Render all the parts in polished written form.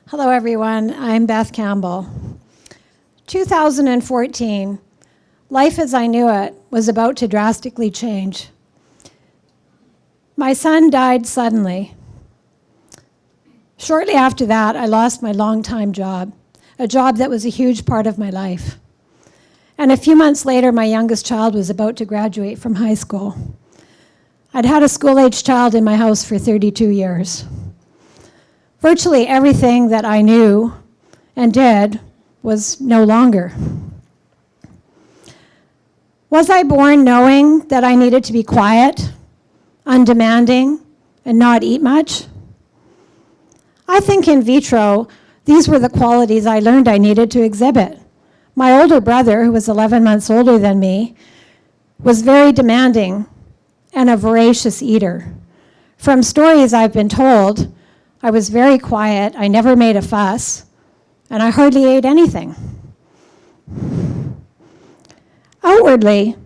Hello, everyone. I'm Beth Campbell. 2014, life as I knew it was about to drastically change. My son died suddenly. Shortly after that, I lost my longtime job, a job that was a huge part of my life. And a few months later, my youngest child was about to graduate from high school. I'd had a school-age child in my house for 32 years. Virtually everything that I knew and did was no longer. Was I born knowing that I needed to be quiet, undemanding, and not eat much? I think in vitro, these were the qualities I learned I needed to exhibit. My older brother, who was 11 months older than me, was very demanding and a voracious eater. From stories I've been told, I was very quiet, I never made a fuss, and I hardly ate anything. Outwardly,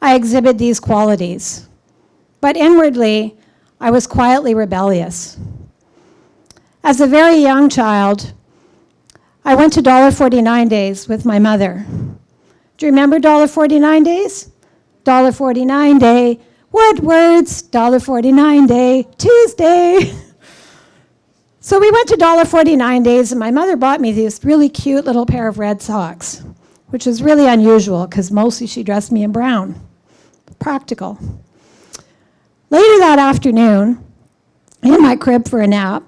I exhibit these qualities, but inwardly, I was quietly rebellious. As a very young child, I went to $1.49 days with my mother. Do you remember $1.49 days? $1.49 day, Woodward's, $1.49 day, Tuesday. So we went to $1.49 days, and my mother bought me this really cute little pair of red socks, which is really unusual because mostly she dressed me in brown. Practical. Later that afternoon, in my crib for a nap,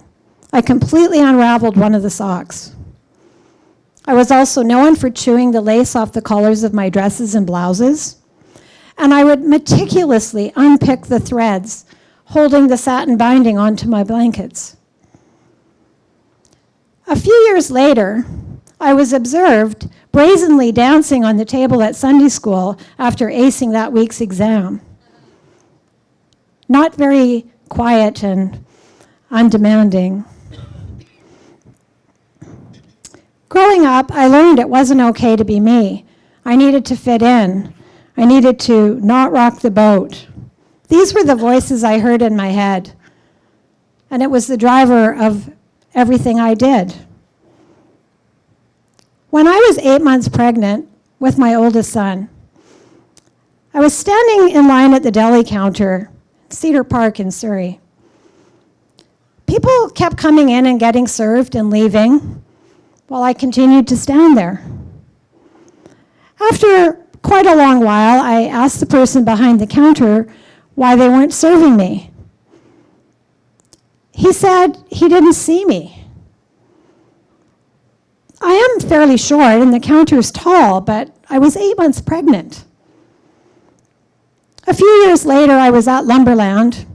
I completely unraveled one of the socks. I was also known for chewing the lace off the collars of my dresses and blouses, and I would meticulously unpick the threads holding the satin binding onto my blankets. A few years later, I was observed brazenly dancing on the table at Sunday school after acing that week's exam. Not very quiet and undemanding. Growing up, I learned it wasn't okay to be me. I needed to fit in. I needed to not rock the boat. These were the voices I heard in my head, and it was the driver of everything I did. When I was 8 months pregnant with my oldest son, I was standing in line at the deli counter, Cedar Park in Surrey. People kept coming in and getting served and leaving while I continued to stand there. After quite a long while, I asked the person behind the counter why they weren't serving me. He said he didn't see me. I am fairly short and the counter's tall, but I was 8 months pregnant. A few years later, I was at Lumberland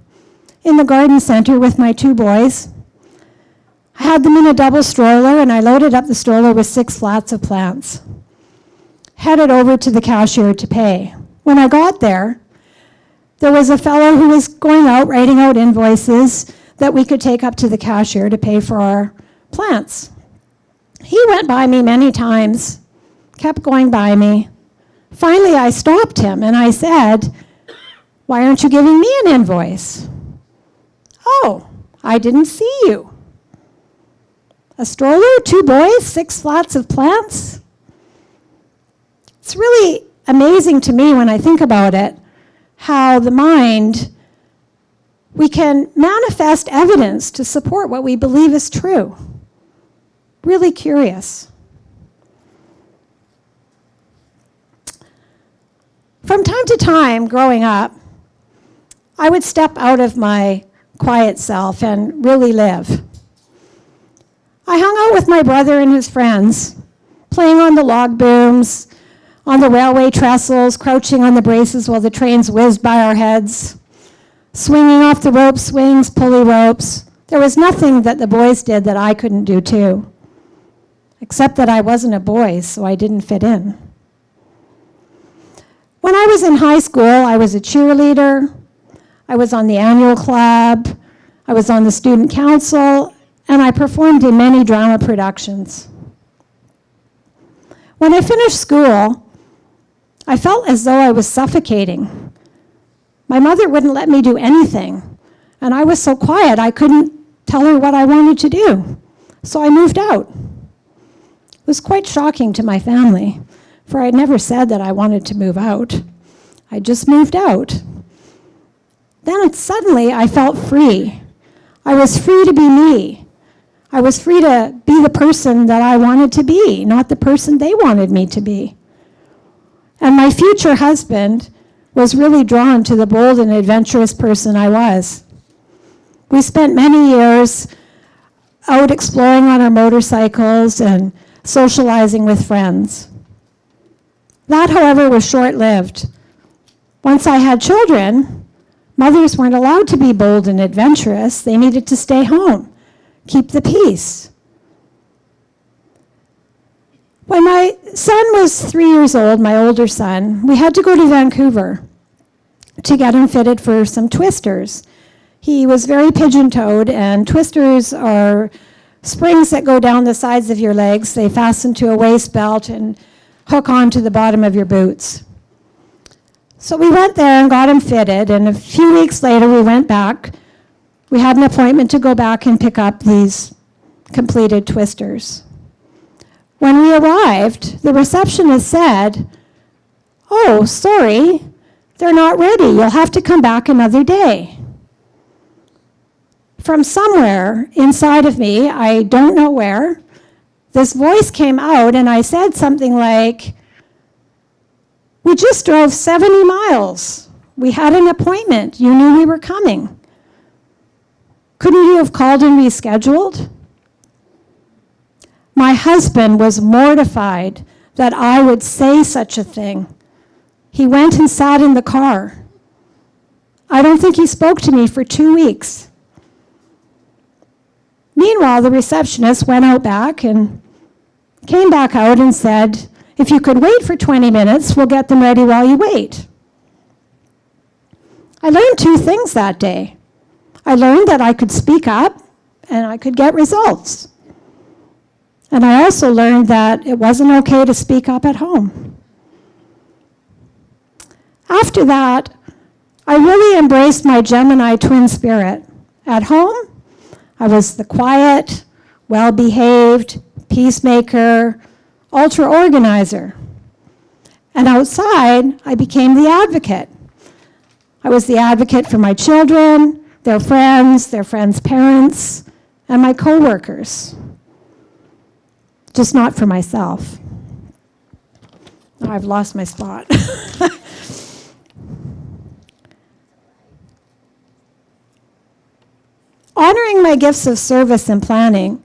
in the garden center with my 2 boys. I had them in a double stroller, and I loaded up the stroller with 6 flats of plants. Headed over to the cashier to pay. When I got there was a fellow who was going out, writing out invoices that we could take up to the cashier to pay for our plants. He went by me many times, kept going by me. Finally, I stopped him, and I said, "Why aren't you giving me an invoice?" "Oh, I didn't see you." A stroller, 2 boys, 6 flats of plants? It's really amazing to me when I think about it, how the mind, we can manifest evidence to support what we believe is true. Really curious. From time to time, growing up, I would step out of my quiet self and really live. I hung out with my brother and his friends, playing on the log booms, on the railway trestles, crouching on the braces while the trains whizzed by our heads, swinging off the rope swings, pulley ropes. There was nothing that the boys did that I couldn't do too, except that I wasn't a boy, so I didn't fit in. When I was in high school, I was a cheerleader, I was on the annual club, I was on the student council, and I performed in many drama productions. When I finished school, I felt as though I was suffocating. My mother wouldn't let me do anything, and I was so quiet I couldn't tell her what I wanted to do. So I moved out. It was quite shocking to my family, for I had never said that I wanted to move out. I just moved out. Then suddenly I felt free. I was free to be me. I was free to be the person that I wanted to be, not the person they wanted me to be. And my future husband was really drawn to the bold and adventurous person I was. We spent many years out exploring on our motorcycles and socializing with friends. That, however, was short-lived. Once I had children, mothers weren't allowed to be bold and adventurous. They needed to stay home, keep the peace. When my son was 3 years old, my older son, we had to go to Vancouver to get him fitted for some twisters. He was very pigeon-toed, and twisters are springs that go down the sides of your legs. They fasten to a waist belt and hook onto the bottom of your boots. So we went there and got him fitted, and a few weeks later we went back. We had an appointment to go back and pick up these completed twisters. When we arrived, the receptionist said, "Oh, sorry, they're not ready. You'll have to come back another day." From somewhere inside of me, I don't know where, this voice came out and I said something like, "We just drove 70 miles. We had an appointment. You knew we were coming. Couldn't you have called and rescheduled?" My husband was mortified that I would say such a thing. He went and sat in the car. I don't think he spoke to me for 2 weeks. Meanwhile, the receptionist went out back and came back out and said, "If you could wait for 20 minutes, we'll get them ready while you wait." I learned 2 things that day. I learned that I could speak up and I could get results. And I also learned that it wasn't okay to speak up at home. After that, I really embraced my Gemini twin spirit. At home, I was the quiet, well-behaved, peacemaker, ultra-organizer. And outside, I became the advocate. I was the advocate for my children, their friends' parents, and my coworkers. Just not for myself. Oh, I've lost my spot. Honoring my gifts of service and planning,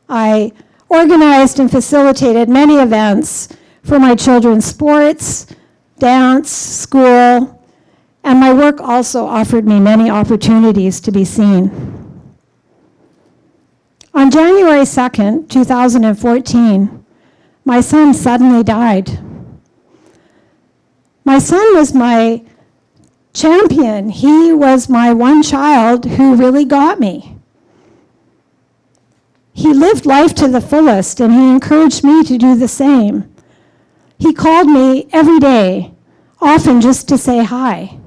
I organized and facilitated many events for my children's sports, dance, school, and my work also offered me many opportunities to be seen. On January 2nd, 2014, my son suddenly died. My son was my champion. He was my one child who really got me. He lived life to the fullest, and he encouraged me to do the same. He called me every day, often just to say hi.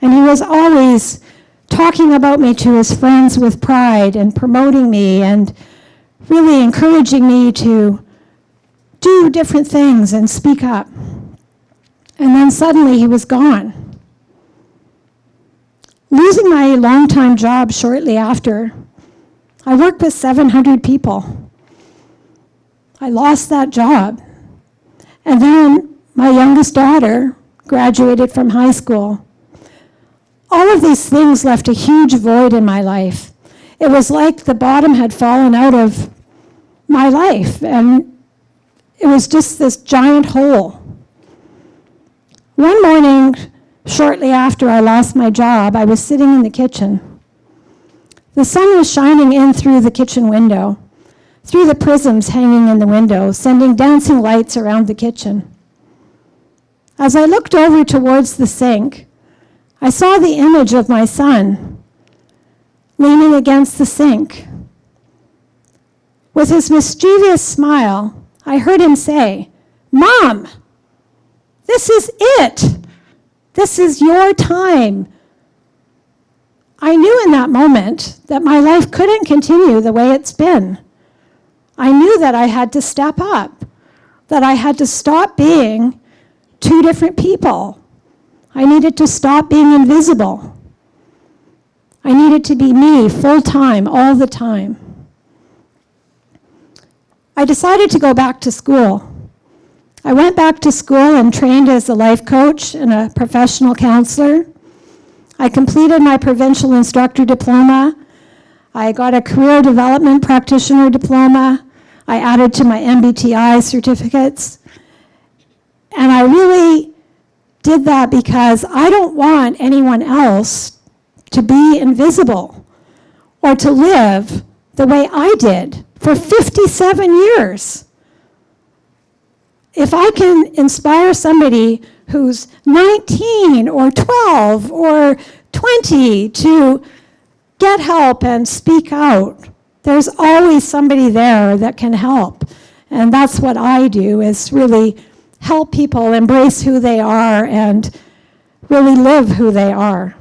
And he was always talking about me to his friends with pride and promoting me and really encouraging me to do different things and speak up. And then suddenly he was gone. Losing my longtime job shortly after, I worked with 700 people. I lost that job. And then my youngest daughter graduated from high school. All of these things left a huge void in my life. It was like the bottom had fallen out of my life, and it was just this giant hole. One morning, shortly after I lost my job, I was sitting in the kitchen. The sun was shining in through the kitchen window, through the prisms hanging in the window, sending dancing lights around the kitchen. As I looked over towards the sink, I saw the image of my son leaning against the sink. With his mischievous smile, I heard him say, "Mom, This is it. This is your time. I knew in that moment that my life couldn't continue the way it's been. I knew that I had to step up, that I had to stop being two different people. I needed to stop being invisible. I needed to be me full time, all the time. I decided to go back to school. I went back to school and trained as a life coach and a professional counselor. I completed my provincial instructor diploma. I got a career development practitioner diploma. I added to my MBTI certificates. And I really did that because I don't want anyone else to be invisible or to live the way I did for 57 years. If I can inspire somebody who's 19 or 12 or 20 to get help and speak out, there's always somebody there that can help. And that's what I do, is really help people embrace who they are and really live who they are.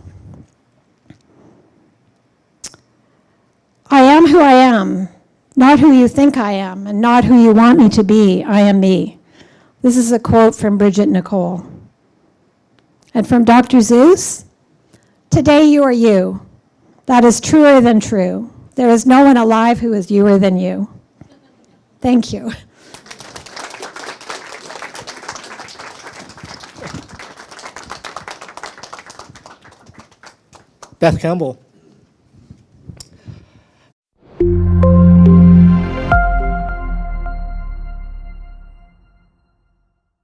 I am who I am, not who you think I am, and not who you want me to be. I am me. This is a quote from Bridget Nicole. And from Dr. Seuss, today you are you. That is truer than true. There is no one alive who is youer than you. Thank you. Beth Campbell.